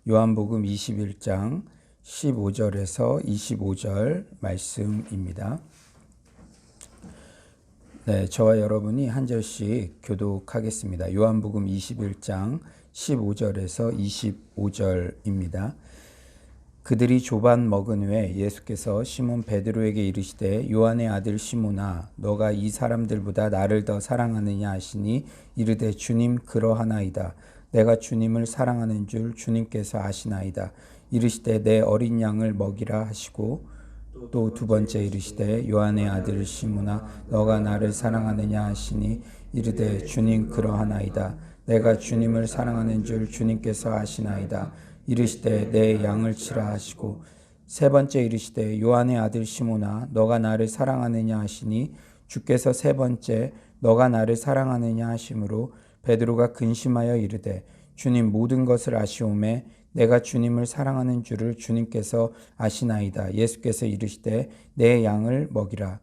요한복음 21장 15절에서 25절 말씀입니다. 네, 저와 여러분이 한 절씩 교독하겠습니다. 요한복음 21장 15절에서 25절입니다. 그들이 조반 먹은 후에 예수께서 시몬 베드로에게 이르시되 요한의 아들 시몬아 너가 이 사람들보다 나를 더 사랑하느냐 하시니 이르되 주님 그러하나이다. 내가 주님을 사랑하는 줄 주님께서 아시나이다. 이르시되 내 어린 양을 먹이라 하시고 또 두 번째 이르시되 요한의 아들 시몬아 너가 나를 사랑하느냐 하시니 이르되 주님 그러하나이다. 내가 주님을 사랑하는 줄 주님께서 아시나이다. 이르시되 내 양을 치라 하시고 세 번째 이르시되 요한의 아들 시몬아 너가 나를 사랑하느냐 하시니 주께서 세 번째 너가 나를 사랑하느냐 하심으로 베드로가 근심하여 이르되 주님 모든 것을 아시오매 내가 주님을 사랑하는 줄을 주님께서 아시나이다. 예수께서 이르시되 내 양을 먹이라.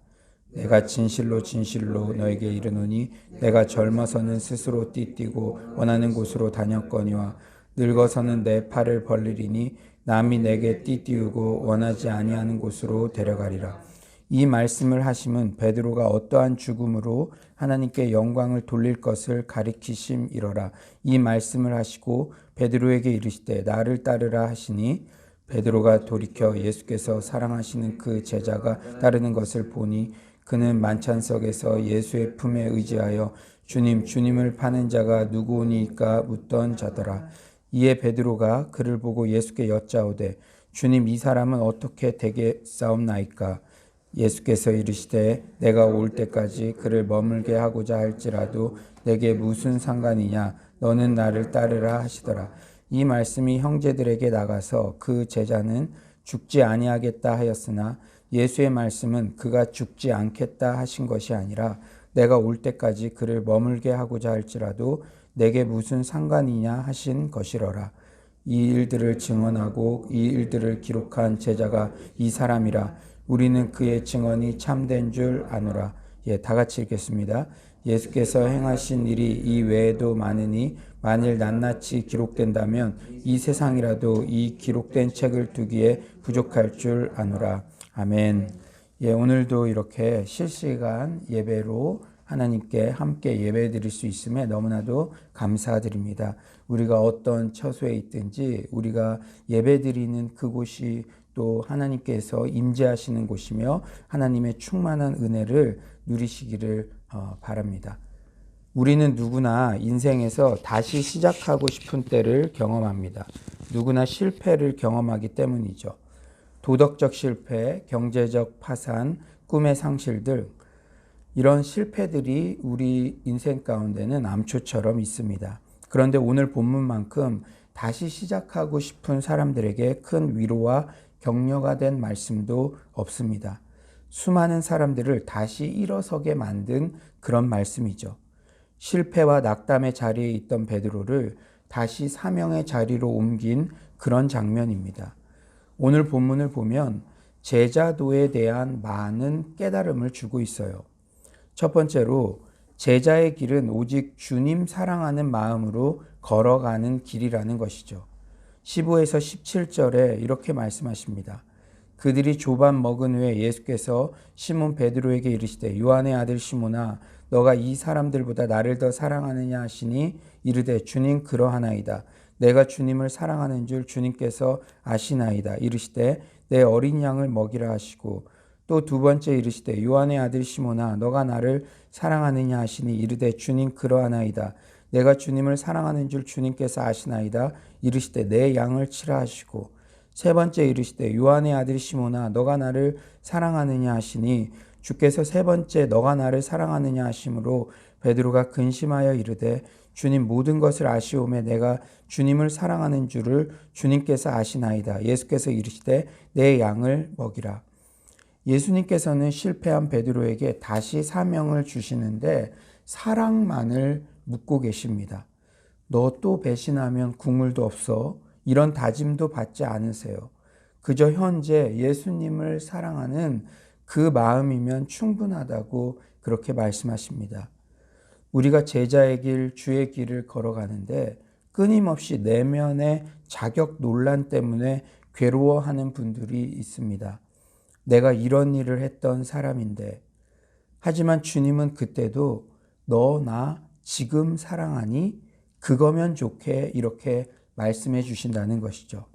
내가 진실로 진실로 너에게 이르노니 내가 젊어서는 스스로 띠뛰고 원하는 곳으로 다녔거니와 늙어서는 내 팔을 벌리리니 남이 내게 띠띠우고 원하지 아니하는 곳으로 데려가리라. 이 말씀을 하심은 베드로가 어떠한 죽음으로 하나님께 영광을 돌릴 것을 가리키심이로라. 이 말씀을 하시고 베드로에게 이르시되 나를 따르라 하시니 베드로가 돌이켜 예수께서 사랑하시는 그 제자가 따르는 것을 보니 그는 만찬석에서 예수의 품에 의지하여 주님을 파는 자가 누구오니까 묻던 자더라. 이에 베드로가 그를 보고 예수께 여짜오되 주님 이 사람은 어떻게 되겠사옵나이까? 예수께서 이르시되 내가 올 때까지 그를 머물게 하고자 할지라도 내게 무슨 상관이냐? 너는 나를 따르라 하시더라. 이 말씀이 형제들에게 나가서 그 제자는 죽지 아니하겠다 하였으나 예수의 말씀은 그가 죽지 않겠다 하신 것이 아니라 내가 올 때까지 그를 머물게 하고자 할지라도 내게 무슨 상관이냐 하신 것이로라. 이 일들을 증언하고 이 일들을 기록한 제자가 이 사람이라. 우리는 그의 증언이 참된 줄 아노라. 다 같이 읽겠습니다. 예수께서 행하신 일이 이 외에도 많으니 만일 낱낱이 기록된다면 이 세상이라도 이 기록된 책을 두기에 부족할 줄 아노라. 아멘. 오늘도 이렇게 실시간 예배로 하나님께 함께 예배 드릴 수 있음에 너무나도 감사드립니다. 우리가 어떤 처소에 있든지 우리가 예배 드리는 그곳이 또 하나님께서 임재하시는 곳이며 하나님의 충만한 은혜를 누리시기를 바랍니다. 우리는 누구나 인생에서 다시 시작하고 싶은 때를 경험합니다. 누구나 실패를 경험하기 때문이죠. 도덕적 실패, 경제적 파산, 꿈의 상실 등 이런 실패들이 우리 인생 가운데는 암초처럼 있습니다. 그런데 오늘 본문만큼 다시 시작하고 싶은 사람들에게 큰 위로와 격려가 된 말씀도 없습니다. 수많은 사람들을 다시 일어서게 만든 그런 말씀이죠. 실패와 낙담의 자리에 있던 베드로를 다시 사명의 자리로 옮긴 그런 장면입니다. 오늘 본문을 보면 제자도에 대한 많은 깨달음을 주고 있어요. 첫 번째로 제자의 길은 오직 주님 사랑하는 마음으로 걸어가는 길이라는 것이죠. 15에서 17절에 이렇게 말씀하십니다. 그들이 조반 먹은 후에 예수께서 시몬 베드로에게 이르시되 요한의 아들 시몬아 너가 이 사람들보다 나를 더 사랑하느냐 하시니 이르되 주님 그러하나이다. 내가 주님을 사랑하는 줄 주님께서 아시나이다. 이르시되 내 어린 양을 먹이라 하시고 또 두 번째 이르시되 요한의 아들 시몬아 너가 나를 사랑하느냐 하시니 이르되 주님 그러하나이다. 내가 주님을 사랑하는 줄 주님께서 아시나이다. 이르시되 내 양을 치라 하시고 세 번째 이르시되 요한의 아들 시몬아 너가 나를 사랑하느냐 하시니 주께서 세 번째 너가 나를 사랑하느냐 하심으로 베드로가 근심하여 이르되 주님 모든 것을 아시오매 내가 주님을 사랑하는 줄을 주님께서 아시나이다. 예수께서 이르시되 내 양을 먹이라. 예수님께서는 실패한 베드로에게 다시 사명을 주시는데 사랑만을 묻고 계십니다. 너 또 배신하면 국물도 없어. 이런 다짐도 받지 않으세요. 그저 현재 예수님을 사랑하는 그 마음이면 충분하다고 그렇게 말씀하십니다. 우리가 제자의 길, 주의 길을 걸어가는데 끊임없이 내면의 자격 논란 때문에 괴로워하는 분들이 있습니다. 내가 이런 일을 했던 사람인데, 하지만 주님은 그때도 너 나 지금 사랑하니? 그거면 좋게 이렇게 말씀해 주신다는 것이죠.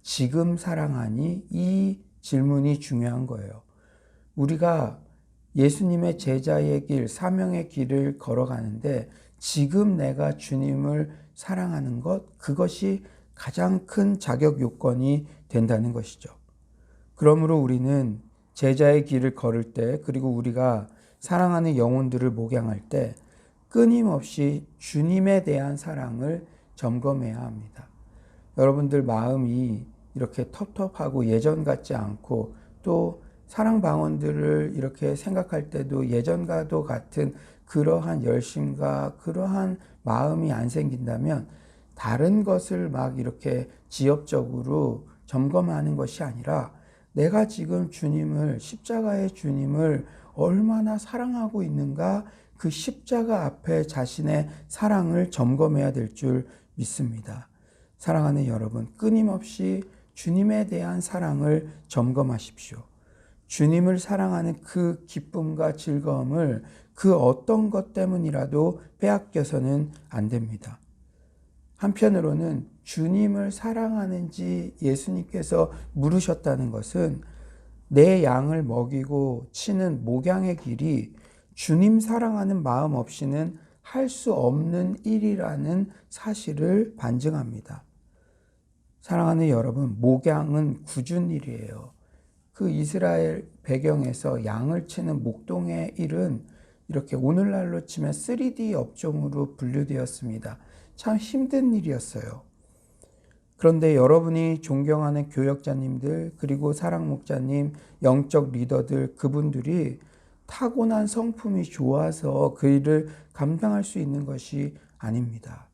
지금 사랑하니? 이 질문이 중요한 거예요. 우리가 예수님의 제자의 길, 사명의 길을 걸어가는데 지금 내가 주님을 사랑하는 것, 그것이 가장 큰 자격 요건이 된다는 것이죠. 그러므로 우리는 제자의 길을 걸을 때, 그리고 우리가 사랑하는 영혼들을 목양할 때 끊임없이 주님에 대한 사랑을 점검해야 합니다. 여러분들 마음이 이렇게 텁텁하고 예전 같지 않고, 또 사랑 방언들을 이렇게 생각할 때도 예전과도 같은 그러한 열심과 그러한 마음이 안 생긴다면, 다른 것을 막 이렇게 지엽적으로 점검하는 것이 아니라 내가 지금 주님을, 십자가의 주님을 얼마나 사랑하고 있는가, 그 십자가 앞에 자신의 사랑을 점검해야 될 줄 믿습니다. 사랑하는 여러분, 끊임없이 주님에 대한 사랑을 점검하십시오. 주님을 사랑하는 그 기쁨과 즐거움을 그 어떤 것 때문이라도 빼앗겨서는 안 됩니다. 한편으로는 주님을 사랑하는지 예수님께서 물으셨다는 것은 내 양을 먹이고 치는 목양의 길이 주님 사랑하는 마음 없이는 할 수 없는 일이라는 사실을 반증합니다. 사랑하는 여러분, 목양은 굳은 일이에요. 그 이스라엘 배경에서 양을 치는 목동의 일은 이렇게 오늘날로 치면 3D 업종으로 분류되었습니다. 참 힘든 일이었어요. 그런데 여러분이 존경하는 교역자님들, 그리고 사랑 목자님, 영적 리더들, 그분들이 타고난 성품이 좋아서 그 일을 감당할 수 있는 것이 아닙니다.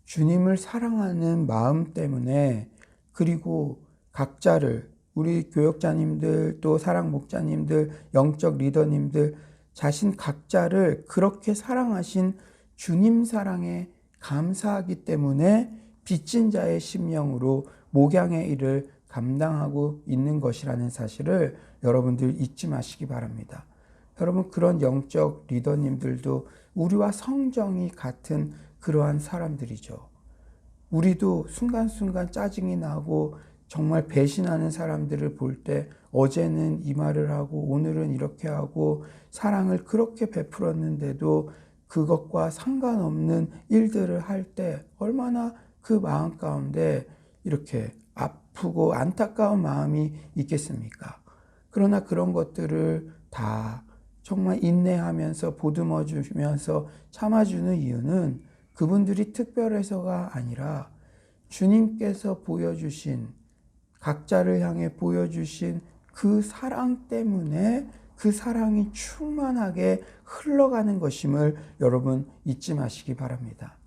주님을 사랑하는 마음 때문에, 그리고 각자를, 우리 교역자님들, 또 사랑 목자님들, 영적 리더님들, 자신 각자를 그렇게 사랑하신 주님 사랑에 감사하기 때문에 빚진 자의 심령으로 목양의 일을 감당하고 있는 것이라는 사실을 여러분들 잊지 마시기 바랍니다. 여러분, 그런 영적 리더님들도 우리와 성정이 같은 그러한 사람들이죠. 우리도 순간순간 짜증이 나고 정말 배신하는 사람들을 볼 때 어제는 이 말을 하고 오늘은 이렇게 하고 사랑을 그렇게 베풀었는데도 그것과 상관없는 일들을 할 때 얼마나 그 마음 가운데 이렇게 아프고 안타까운 마음이 있겠습니까? 그러나 그런 것들을 다 정말 인내하면서 보듬어 주면서 참아주는 이유는 그분들이 특별해서가 아니라 주님께서 보여주신, 각자를 향해 보여주신 그 사랑 때문에 그 사랑이 충만하게 흘러가는 것임을 여러분 잊지 마시기 바랍니다.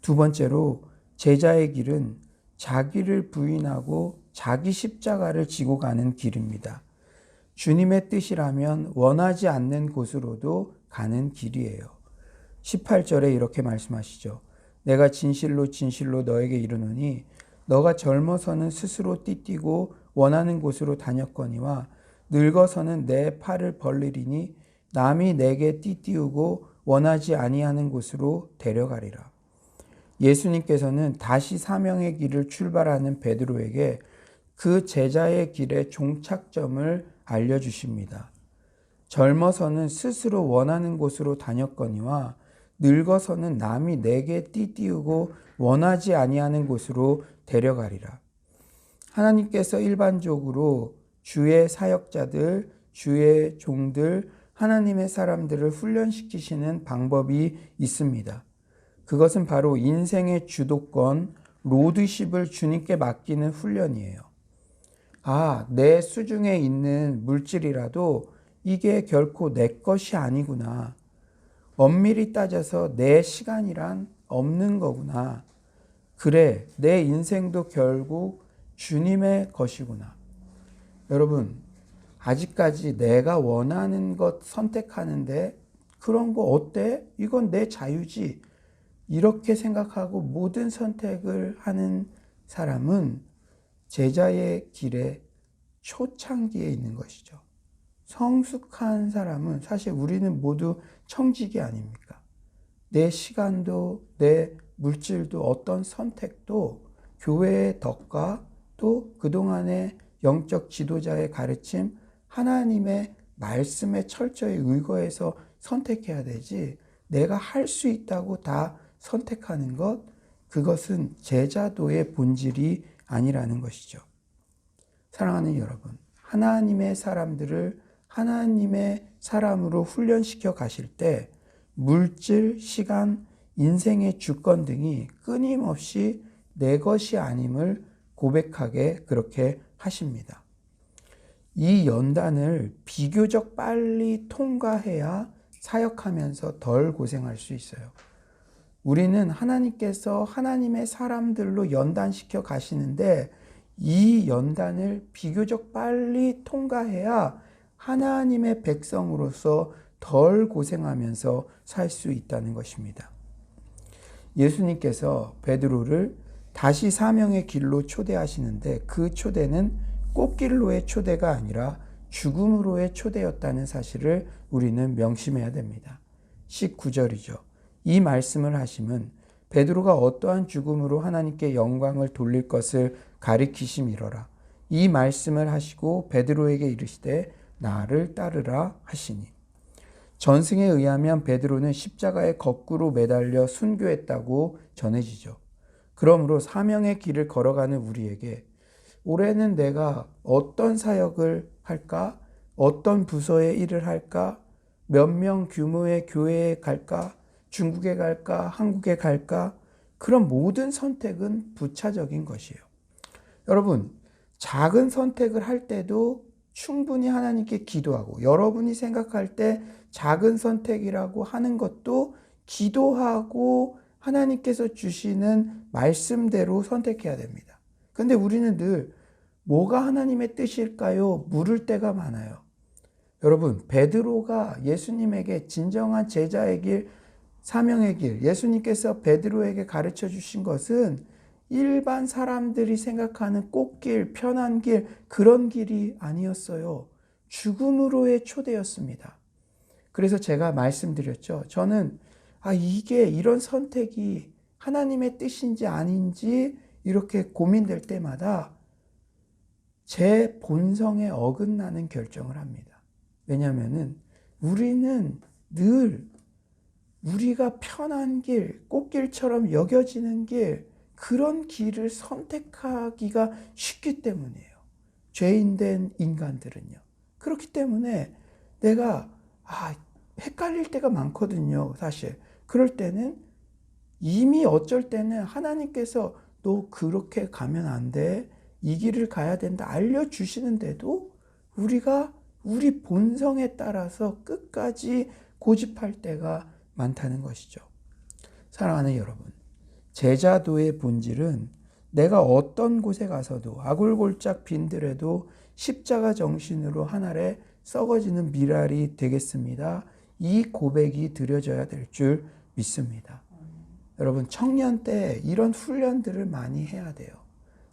두 번째로, 제자의 길은 자기를 부인하고 자기 십자가를 지고 가는 길입니다. 주님의 뜻이라면 원하지 않는 곳으로도 가는 길이에요. 18절에 이렇게 말씀하시죠. 내가 진실로 진실로 너에게 이르노니 너가 젊어서는 스스로 띠띠고 원하는 곳으로 다녔거니와 늙어서는 내 팔을 벌리리니 남이 내게 띠띠우고 원하지 아니하는 곳으로 데려가리라. 예수님께서는 다시 사명의 길을 출발하는 베드로에게 그 제자의 길의 종착점을 알려주십니다. 젊어서는 스스로 원하는 곳으로 다녔거니와 늙어서는 남이 내게 띠띠우고 원하지 아니하는 곳으로 데려가리라. 하나님께서 일반적으로 주의 사역자들, 주의 종들, 하나님의 사람들을 훈련시키시는 방법이 있습니다. 그것은 바로 인생의 주도권, 로드십을 주님께 맡기는 훈련이에요. 내 수중에 있는 물질이라도 이게 결코 내 것이 아니구나. 엄밀히 따져서 내 시간이란 없는 거구나. 그래, 내 인생도 결국 주님의 것이구나. 여러분, 아직까지 내가 원하는 것 선택하는데 그런 거 어때? 이건 내 자유지. 이렇게 생각하고 모든 선택을 하는 사람은 제자의 길에 초창기에 있는 것이죠. 성숙한 사람은 사실 우리는 모두 청지기 아닙니까? 내 시간도 내 물질도 어떤 선택도 교회의 덕과 또 그동안의 영적 지도자의 가르침, 하나님의 말씀에 철저히 의거해서 선택해야 되지, 내가 할 수 있다고 다 선택하는 것, 그것은 제자도의 본질이 아니라는 것이죠. 사랑하는 여러분, 하나님의 사람들을 하나님의 사람으로 훈련시켜 가실 때 물질, 시간, 인생의 주권 등이 끊임없이 내 것이 아님을 고백하게 그렇게 하십니다. 이 연단을 비교적 빨리 통과해야 사역하면서 덜 고생할 수 있어요. 우리는 하나님께서 하나님의 사람들로 연단시켜 가시는데 이 연단을 비교적 빨리 통과해야 하나님의 백성으로서 덜 고생하면서 살 수 있다는 것입니다. 예수님께서 베드로를 다시 사명의 길로 초대하시는데 그 초대는 꽃길로의 초대가 아니라 죽음으로의 초대였다는 사실을 우리는 명심해야 됩니다. 19절이죠. 이 말씀을 하심은 베드로가 어떠한 죽음으로 하나님께 영광을 돌릴 것을 가리키심이로라. 이 말씀을 하시고 베드로에게 이르시되 나를 따르라 하시니. 전승에 의하면 베드로는 십자가에 거꾸로 매달려 순교했다고 전해지죠. 그러므로 사명의 길을 걸어가는 우리에게 올해는 내가 어떤 사역을 할까? 어떤 부서의 일을 할까? 몇 명 규모의 교회에 갈까? 중국에 갈까? 한국에 갈까? 그런 모든 선택은 부차적인 것이에요. 여러분, 작은 선택을 할 때도 충분히 하나님께 기도하고, 여러분이 생각할 때 작은 선택이라고 하는 것도 기도하고 하나님께서 주시는 말씀대로 선택해야 됩니다. 근데 우리는 늘 뭐가 하나님의 뜻일까요? 물을 때가 많아요. 여러분, 베드로가 예수님에게 진정한 제자의 길, 사명의 길, 예수님께서 베드로에게 가르쳐 주신 것은 일반 사람들이 생각하는 꽃길, 편한 길, 그런 길이 아니었어요. 죽음으로의 초대였습니다. 그래서 제가 말씀드렸죠. 저는 이게 이런 선택이 하나님의 뜻인지 아닌지 이렇게 고민될 때마다 제 본성에 어긋나는 결정을 합니다. 왜냐하면 우리는 늘 우리가 편한 길, 꽃길처럼 여겨지는 길, 그런 길을 선택하기가 쉽기 때문이에요. 죄인된 인간들은요. 그렇기 때문에 내가 헷갈릴 때가 많거든요. 사실 그럴 때는 이미 어쩔 때는 하나님께서 너 그렇게 가면 안 돼, 이 길을 가야 된다 알려주시는데도 우리가 우리 본성에 따라서 끝까지 고집할 때가 많다는 것이죠. 사랑하는 여러분, 제자도의 본질은 내가 어떤 곳에 가서도 아굴골짝 빈들에도 십자가 정신으로 한 알에 썩어지는 미랄이 되겠습니다. 이 고백이 드려져야 될 줄 믿습니다. 여러분, 청년 때 이런 훈련들을 많이 해야 돼요.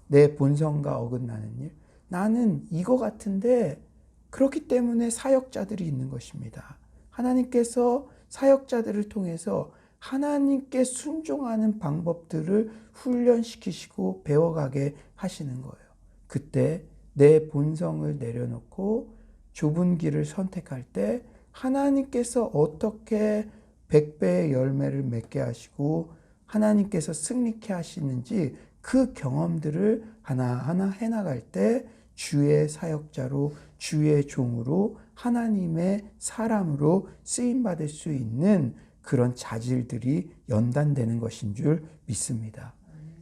내 본성과 어긋나는 일. 나는 이거 같은데 그렇기 때문에 사역자들이 있는 것입니다. 하나님께서 사역자들을 통해서 하나님께 순종하는 방법들을 훈련시키시고 배워가게 하시는 거예요. 그때 내 본성을 내려놓고 좁은 길을 선택할 때 하나님께서 어떻게 100배의 열매를 맺게 하시고 하나님께서 승리케 하시는지 그 경험들을 하나하나 해나갈 때 주의 사역자로, 주의 종으로, 하나님의 사람으로 쓰임받을 수 있는 그런 자질들이 연단되는 것인 줄 믿습니다.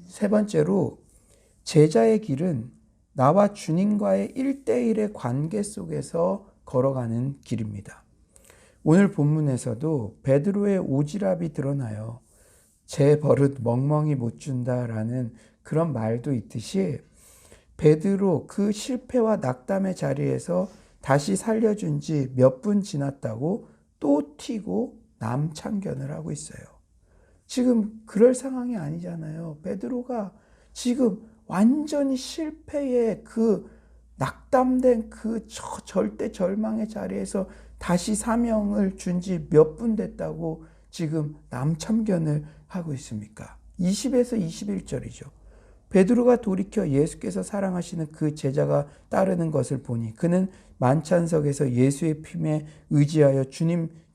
세 번째로, 제자의 길은 나와 주님과의 1대1의 관계 속에서 걸어가는 길입니다. 오늘 본문에서도 베드로의 오지랖이 드러나요. 제 버릇 멍멍이 못 준다라는 그런 말도 있듯이 베드로 그 실패와 낙담의 자리에서 다시 살려준 지 몇 분 지났다고 또 튀고 남참견을 하고 있어요. 지금 그럴 상황이 아니잖아요. 베드로가 지금 완전히 실패의 그 낙담된 그 절대 절망의 자리에서 다시 사명을 준 지 몇 분 됐다고 지금 남참견을 하고 있습니까? 20에서 21절이죠. 베드로가 돌이켜 예수께서 사랑하시는 그 제자가 따르는 것을 보니 그는 만찬석에서 예수의 핌에 의지하여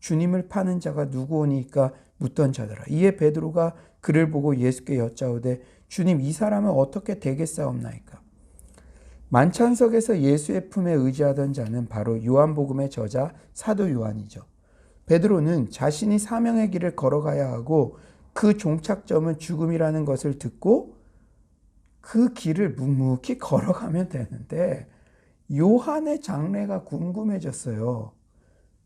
주님을 파는 자가 누구오니까 묻던 자더라. 이에 베드로가 그를 보고 예수께 여짜오되 주님, 이 사람은 어떻게 되겠사옵나이까? 만찬석에서 예수의 품에 의지하던 자는 바로 요한복음의 저자 사도 요한이죠. 베드로는 자신이 사명의 길을 걸어가야 하고 그 종착점은 죽음이라는 것을 듣고 그 길을 묵묵히 걸어가면 되는데 요한의 장래가 궁금해졌어요.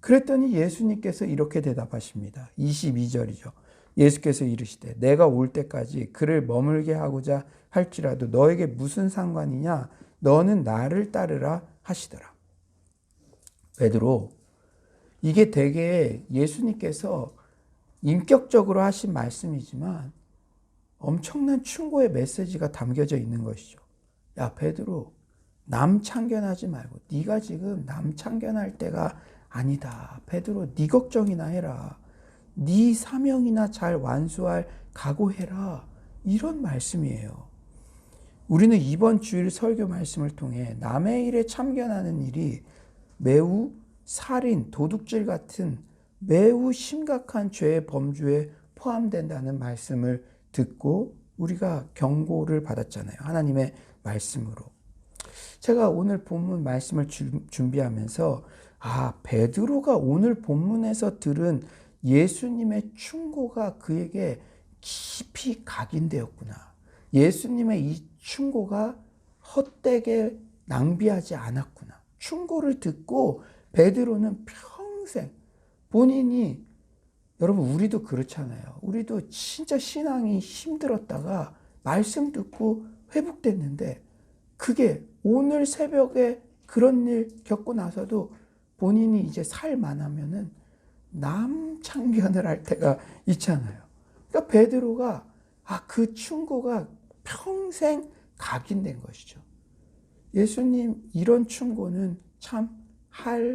그랬더니 예수님께서 이렇게 대답하십니다. 22절이죠. 예수께서 이르시되 내가 올 때까지 그를 머물게 하고자 할지라도 너에게 무슨 상관이냐? 너는 나를 따르라 하시더라. 베드로, 이게 되게 예수님께서 인격적으로 하신 말씀이지만 엄청난 충고의 메시지가 담겨져 있는 것이죠. 야, 베드로, 남 참견하지 말고 네가 지금 남 참견할 때가 아니다. 베드로, 네 걱정이나 해라. 네 사명이나 잘 완수할 각오해라. 이런 말씀이에요. 우리는 이번 주일 설교 말씀을 통해 남의 일에 참견하는 일이 매우 살인, 도둑질 같은 매우 심각한 죄의 범주에 포함된다는 말씀을 듣고 우리가 경고를 받았잖아요. 하나님의 말씀으로. 제가 오늘 본문 말씀을 준비하면서 베드로가 오늘 본문에서 들은 예수님의 충고가 그에게 깊이 각인되었구나. 예수님의 이 충고가 헛되게 낭비하지 않았구나. 충고를 듣고 베드로는 평생 본인이, 여러분 우리도 그렇잖아요. 우리도 진짜 신앙이 힘들었다가 말씀 듣고 회복됐는데 그게 오늘 새벽에 그런 일 겪고 나서도 본인이 이제 살만하면은 남 참견을 할 때가 있잖아요. 그러니까 베드로가 그 충고가 평생 각인된 것이죠. 예수님 이런 충고는 참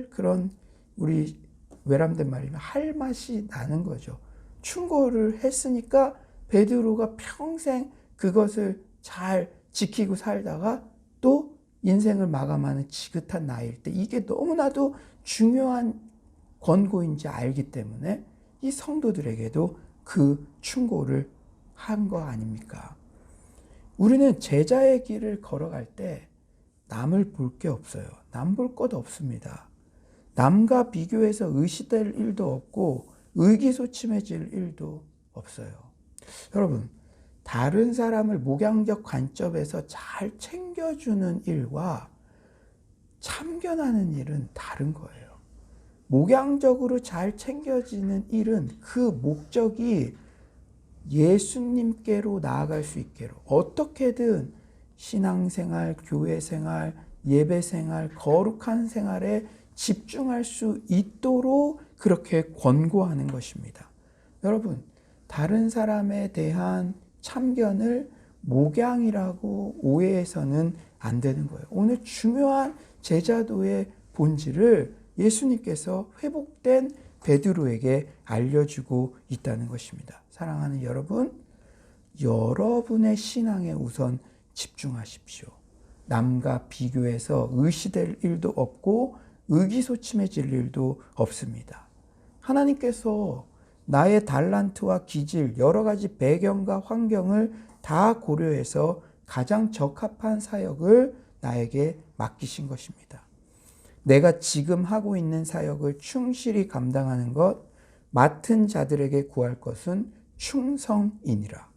그런 우리 외람된 말이면 할 맛이 나는 거죠. 충고를 했으니까 베드로가 평생 그것을 잘 지키고 살다가 또 인생을 마감하는 지긋한 나이일 때 이게 너무나도 중요한 권고인지 알기 때문에 이 성도들에게도 그 충고를 한 거 아닙니까? 우리는 제자의 길을 걸어갈 때 남을 볼 게 없어요. 남 볼 것 없습니다. 남과 비교해서 의시될 일도 없고 의기소침해질 일도 없어요. 여러분, 다른 사람을 목양적 관점에서 잘 챙겨주는 일과 참견하는 일은 다른 거예요. 목양적으로 잘 챙겨지는 일은 그 목적이 예수님께로 나아갈 수 있게로 어떻게든 신앙생활, 교회생활, 예배생활, 거룩한 생활에 집중할 수 있도록 그렇게 권고하는 것입니다. 여러분, 다른 사람에 대한 참견을 목양이라고 오해해서는 안 되는 거예요. 오늘 중요한 제자도의 본질을 예수님께서 회복된 베드로에게 알려주고 있다는 것입니다. 사랑하는 여러분, 여러분의 신앙에 우선 집중하십시오. 남과 비교해서 의시될 일도 없고 의기소침해질 일도 없습니다. 하나님께서 나의 달란트와 기질, 여러 가지 배경과 환경을 다 고려해서 가장 적합한 사역을 나에게 맡기신 것입니다. 내가 지금 하고 있는 사역을 충실히 감당하는 것, 맡은 자들에게 구할 것은 충성이니라.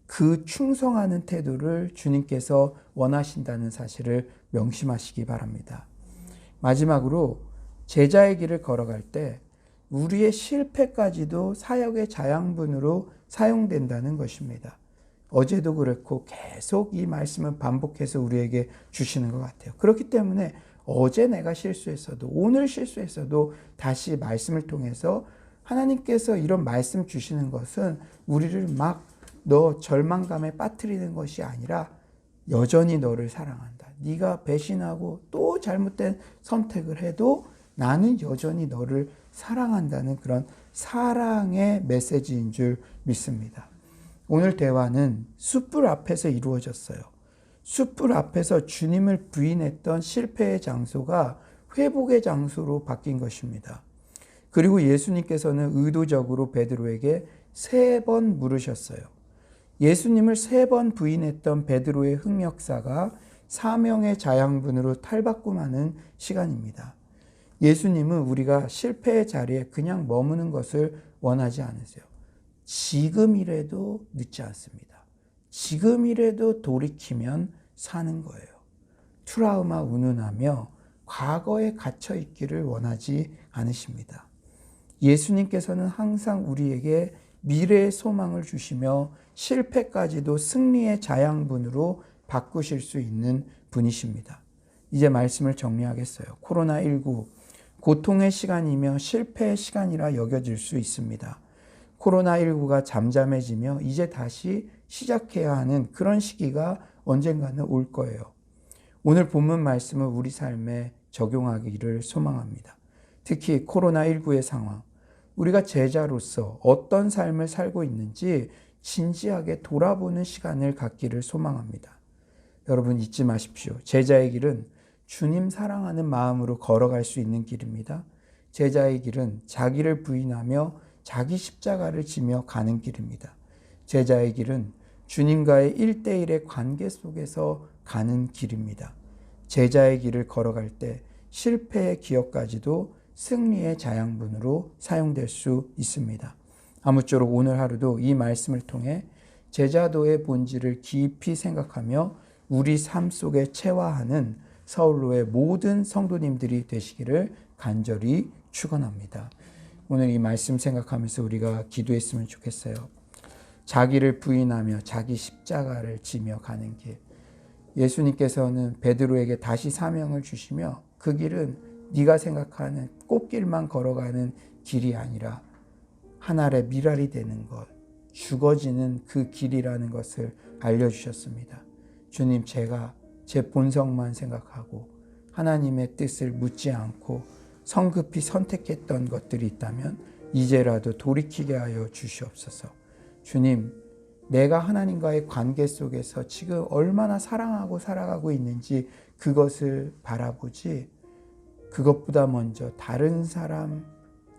그 충성하는 태도를 주님께서 원하신다는 사실을 명심하시기 바랍니다. 마지막으로 제자의 길을 걸어갈 때 우리의 실패까지도 사역의 자양분으로 사용된다는 것입니다. 어제도 그렇고 계속 이 말씀을 반복해서 우리에게 주시는 것 같아요. 그렇기 때문에 어제 내가 실수했어도 오늘 실수했어도 다시 말씀을 통해서 하나님께서 이런 말씀 주시는 것은 우리를 막 너 절망감에 빠뜨리는 것이 아니라 여전히 너를 사랑한다. 네가 배신하고 또 잘못된 선택을 해도 나는 여전히 너를 사랑한다는 그런 사랑의 메시지인 줄 믿습니다. 오늘 대화는 숯불 앞에서 이루어졌어요. 숯불 앞에서 주님을 부인했던 실패의 장소가 회복의 장소로 바뀐 것입니다. 그리고 예수님께서는 의도적으로 베드로에게 3번 물으셨어요. 예수님을 3번 부인했던 베드로의 흑역사가 사명의 자양분으로 탈바꿈하는 시간입니다. 예수님은 우리가 실패의 자리에 그냥 머무는 것을 원하지 않으세요. 지금이라도 늦지 않습니다. 지금이라도 돌이키면 사는 거예요. 트라우마 운운하며 과거에 갇혀 있기를 원하지 않으십니다. 예수님께서는 항상 우리에게 미래의 소망을 주시며 실패까지도 승리의 자양분으로 바꾸실 수 있는 분이십니다. 이제 말씀을 정리하겠어요. 코로나19, 고통의 시간이며 실패의 시간이라 여겨질 수 있습니다. 코로나19가 잠잠해지며 이제 다시 시작해야 하는 그런 시기가 언젠가는 올 거예요. 오늘 본문 말씀을 우리 삶에 적용하기를 소망합니다. 특히 코로나19의 상황, 우리가 제자로서 어떤 삶을 살고 있는지 진지하게 돌아보는 시간을 갖기를 소망합니다. 여러분 잊지 마십시오. 제자의 길은 주님 사랑하는 마음으로 걸어갈 수 있는 길입니다. 제자의 길은 자기를 부인하며 자기 십자가를 지며 가는 길입니다. 제자의 길은 주님과의 1대1의 관계 속에서 가는 길입니다. 제자의 길을 걸어갈 때 실패의 기억까지도 승리의 자양분으로 사용될 수 있습니다. 아무쪼록 오늘 하루도 이 말씀을 통해 제자도의 본질을 깊이 생각하며 우리 삶 속에 체화하는 서울로의 모든 성도님들이 되시기를 간절히 축원합니다. 오늘 이 말씀 생각하면서 우리가 기도했으면 좋겠어요. 자기를 부인하며 자기 십자가를 지며 가는 길. 예수님께서는 베드로에게 다시 사명을 주시며 그 길은 네가 생각하는 꽃길만 걸어가는 길이 아니라 하늘의 미랄이 되는 것, 죽어지는 그 길이라는 것을 알려주셨습니다. 주님, 제가 제 본성만 생각하고 하나님의 뜻을 묻지 않고 성급히 선택했던 것들이 있다면 이제라도 돌이키게 하여 주시옵소서. 주님, 내가 하나님과의 관계 속에서 지금 얼마나 사랑하고 살아가고 있는지 그것을 바라보지, 그것보다 먼저 다른 사람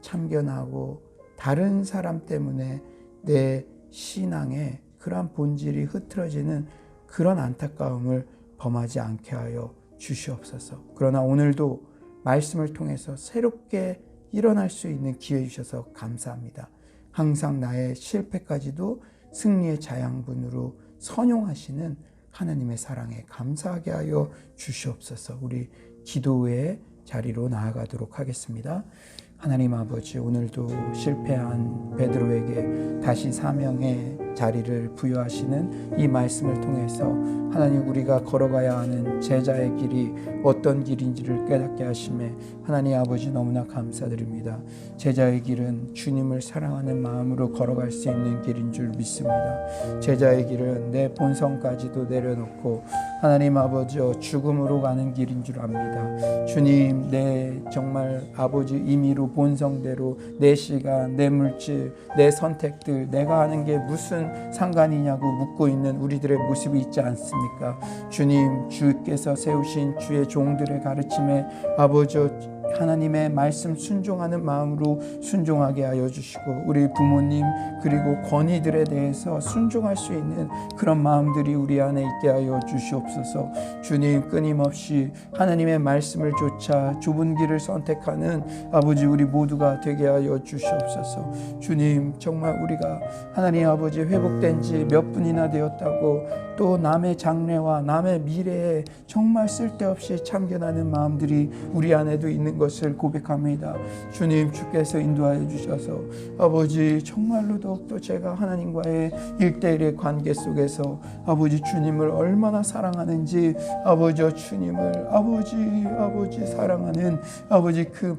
참견하고 다른 사람 때문에 내 신앙의 그러한 본질이 흐트러지는 그런 안타까움을 범하지 않게 하여 주시옵소서. 그러나 오늘도 말씀을 통해서 새롭게 일어날 수 있는 기회 주셔서 감사합니다. 항상 나의 실패까지도 승리의 자양분으로 선용하시는 하나님의 사랑에 감사하게 하여 주시옵소서. 우리 기도의 자리로 나아가도록 하겠습니다. 하나님 아버지, 오늘도 실패한 베드로에게 다시 사명의 자리를 부여하시는 이 말씀을 통해서 하나님, 우리가 걸어가야 하는 제자의 길이 어떤 길인지를 깨닫게 하심에 하나님 아버지 너무나 감사드립니다. 제자의 길은 주님을 사랑하는 마음으로 걸어갈 수 있는 길인 줄 믿습니다. 제자의 길은 내 본성까지도 내려놓고 하나님 아버지 죽음으로 가는 길인 줄 압니다. 주님, 내 정말 아버지 임의로 본성대로 내 시간, 내 물질, 내 선택들, 내가 하는 게 무슨 상관이냐고 묻고 있는 우리들의 모습이 있지 않습니까? 주님, 주께서 세우신 주의 종들의 가르침에 아버지 하나님의 말씀 순종하는 마음으로 순종하게 하여 주시고, 우리 부모님 그리고 권위들에 대해서 순종할 수 있는 그런 마음들이 우리 안에 있게 하여 주시옵소서. 주님, 끊임없이 하나님의 말씀을 쫓아 좁은 길을 선택하는 아버지 우리 모두가 되게 하여 주시옵소서. 주님, 정말 우리가 하나님 아버지 회복된 지 몇 분이나 되었다고 또 남의 장래와 남의 미래에 정말 쓸데없이 참견하는 마음들이 우리 안에도 있는 것을 고백합니다. 주님, 주께서 인도하여 주셔서 아버지 정말로 더욱더 제가 하나님과의 1대1의 관계 속에서 아버지 주님을 얼마나 사랑하는지, 아버지 주님을 아버지 사랑하는 아버지 그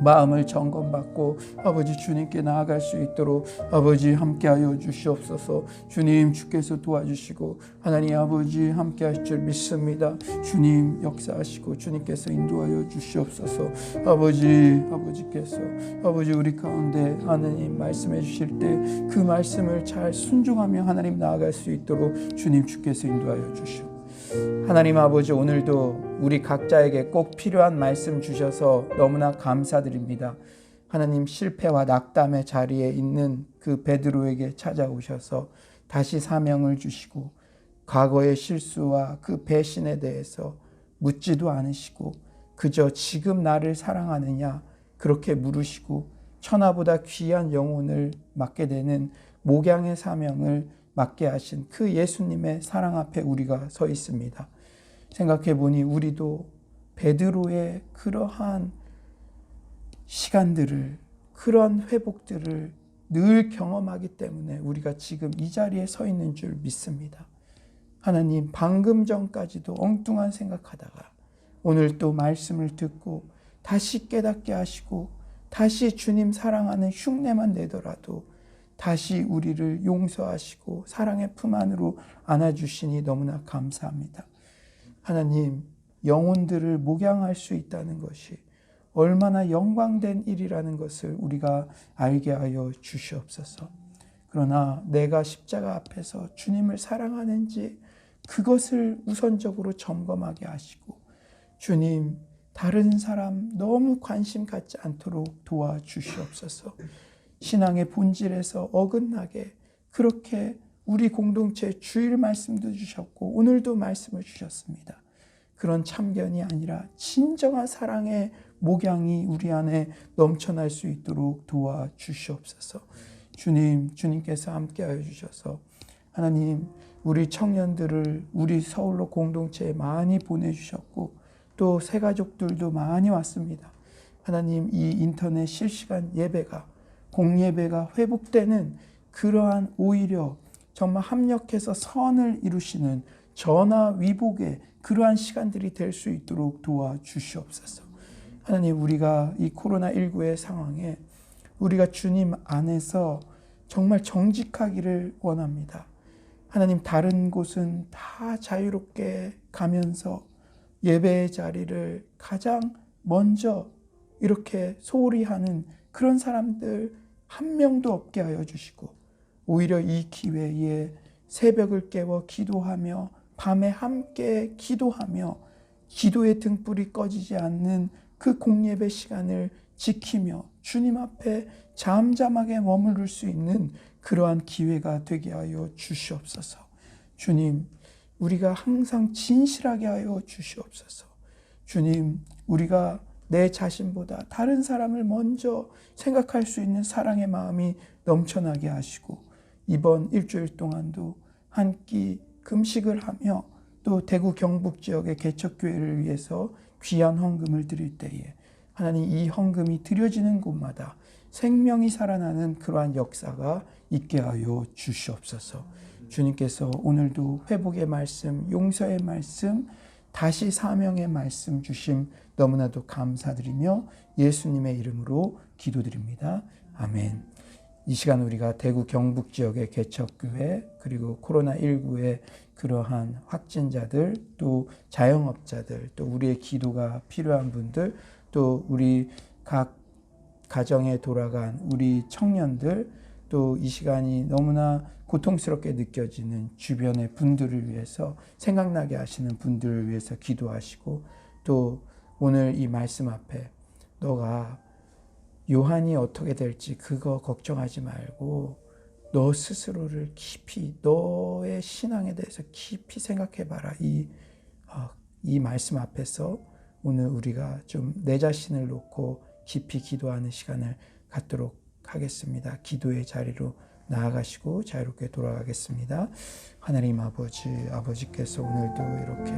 마음을 점검받고 아버지 주님께 나아갈 수 있도록 아버지 함께하여 주시옵소서. 주님 주께서 도와주시고 하나님 아버지 함께하실 줄 믿습니다. 주님 역사하시고 주님께서 인도하여 주시옵소서. 아버지께서 아버지 우리 가운데 하나님 말씀해 주실 때 그 말씀을 잘 순종하며 하나님 나아갈 수 있도록 주님 주께서 인도하여 주시옵소서. 하나님 아버지 오늘도 우리 각자에게 꼭 필요한 말씀 주셔서 너무나 감사드립니다. 하나님 실패와 낙담의 자리에 있는 그 베드로에게 찾아오셔서 다시 사명을 주시고 과거의 실수와 그 배신에 대해서 묻지도 않으시고 그저 지금 나를 사랑하느냐 그렇게 물으시고 천하보다 귀한 영혼을 맡게 되는 목양의 사명을 맡게 하신 그 예수님의 사랑 앞에 우리가 서 있습니다. 생각해 보니 우리도 베드로의 그러한 시간들을 그런 회복들을 늘 경험하기 때문에 우리가 지금 이 자리에 서 있는 줄 믿습니다. 하나님 방금 전까지도 엉뚱한 생각하다가 오늘 또 말씀을 듣고 다시 깨닫게 하시고 다시 주님 사랑하는 흉내만 내더라도 다시 우리를 용서하시고 사랑의 품 안으로 안아주시니 너무나 감사합니다. 하나님 영혼들을 목양할 수 있다는 것이 얼마나 영광된 일이라는 것을 우리가 알게 하여 주시옵소서. 그러나 내가 십자가 앞에서 주님을 사랑하는지 그것을 우선적으로 점검하게 하시고 주님 다른 사람 너무 관심 갖지 않도록 도와주시옵소서. 신앙의 본질에서 어긋나게 그렇게 우리 공동체에 주일 말씀도 주셨고 오늘도 말씀을 주셨습니다. 그런 참견이 아니라 진정한 사랑의 목양이 우리 안에 넘쳐날 수 있도록 도와주시옵소서. 주님께서 함께하여 주셔서 하나님 우리 청년들을 우리 서울로 공동체에 많이 보내주셨고 또 새가족들도 많이 왔습니다. 하나님 이 인터넷 실시간 예배가 공예배가 회복되는 그러한 오히려 정말 합력해서 선을 이루시는 전화위복의 그러한 시간들이 될 수 있도록 도와주시옵소서. 하나님 우리가 이 코로나19의 상황에 우리가 주님 안에서 정말 정직하기를 원합니다. 하나님 다른 곳은 다 자유롭게 가면서 예배의 자리를 가장 먼저 이렇게 소홀히 하는 그런 사람들 한 명도 없게 하여 주시고 오히려 이 기회에 새벽을 깨워 기도하며 밤에 함께 기도하며 기도의 등불이 꺼지지 않는 그 공예배 시간을 지키며 주님 앞에 잠잠하게 머무를 수 있는 그러한 기회가 되게 하여 주시옵소서. 주님 우리가 항상 진실하게 하여 주시옵소서. 주님 우리가 내 자신보다 다른 사람을 먼저 생각할 수 있는 사랑의 마음이 넘쳐나게 하시고 이번 일주일 동안도 한 끼 금식을 하며 또 대구 경북 지역의 개척교회를 위해서 귀한 헌금을 드릴 때에 하나님 이 헌금이 드려지는 곳마다 생명이 살아나는 그러한 역사가 있게 하여 주시옵소서. 주님께서 오늘도 회복의 말씀, 용서의 말씀, 다시 사명의 말씀 주심 너무나도 감사드리며 예수님의 이름으로 기도드립니다. 아멘. 이 시간 우리가 대구 경북 지역의 개척교회 그리고 코로나19의 그러한 확진자들 또 자영업자들 또 우리의 기도가 필요한 분들 또 우리 각 가정에 돌아간 우리 청년들 또 이 시간이 너무나 고통스럽게 느껴지는 주변의 분들을 위해서 생각나게 하시는 분들을 위해서 기도하시고 또 오늘 이 말씀 앞에 너가 요한이 어떻게 될지 그거 걱정하지 말고 너 스스로를 깊이 너의 신앙에 대해서 깊이 생각해봐라. 이 말씀 앞에서 오늘 우리가 좀 내 자신을 놓고 깊이 기도하는 시간을 갖도록 하겠습니다. 기도의 자리로 나아가시고 자유롭게 돌아가겠습니다. 하나님 아버지께서 오늘도 이렇게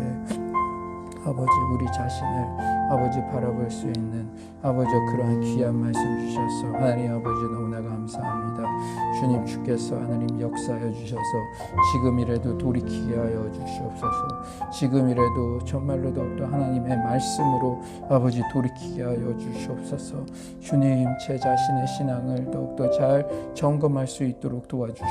아버지 우리 자신을 아버지 바라볼 수 있는 아버지 그러한 귀한 말씀 주셔서 하나님 아버지 너무나 감사합니다. 주님 주께서 하나님 역사하여 주셔서 지금이라도 돌이키게 하여 주시옵소서. 지금이라도 정말로 더욱더 하나님의 말씀으로 아버지 돌이키게 하여 주시옵소서. 주님 제 자신의 신앙을 더욱더 잘 점검할 수 있도록 도와주시옵소서.